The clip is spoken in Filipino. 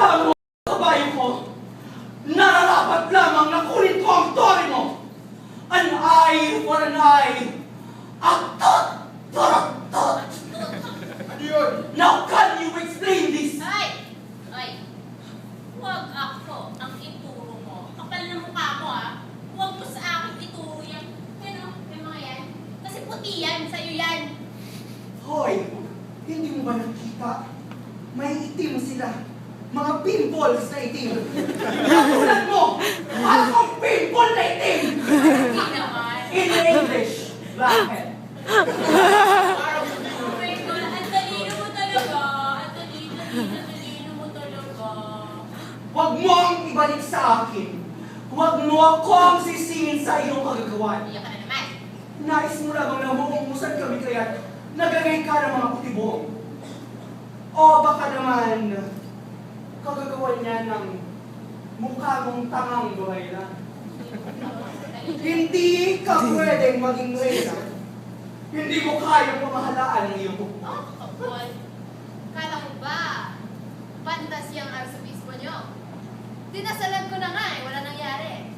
Mukha mo, kabayo ko, nararapat lamang na kunin ko ang tori mo. An eye for an eye. A tot for a tot. Ano yun? Now can you explain this? Ay! Ay! Huwag ako ang ituro mo. Kapal na mukha mo, ah. Huwag mo sa akin ituro yan. Ano? Yung mga yan? Kasi puti yan. Sa'yo yan. Hoy, hindi mo ba nakita? May itim sila. Mga pimples na itim. Katulad mo, akong pimple na itim. Hindi naman. In English, blackhead. Parang hindi Oh my God. Ang talino mo talaga. Ang talino mo talaga. Huwag mo ang ibalik sa akin. Huwag mo akong sisingin sa iyong kagagawan. Iyak ka na naman. Nais mo lamang na muumusan kami kaya nagagay ka ng mga kutibong. O baka naman, kagagawan niya ng mukha mong tangang buhay na. Hindi ka pwedeng maging reyna. Hindi mo kayang pamahalaan ang iyong buhay. Oh, kapal. Kala mo ba? Fantasy ang arsobispo nyo. Dinasalan ko na nga eh. Wala nangyari.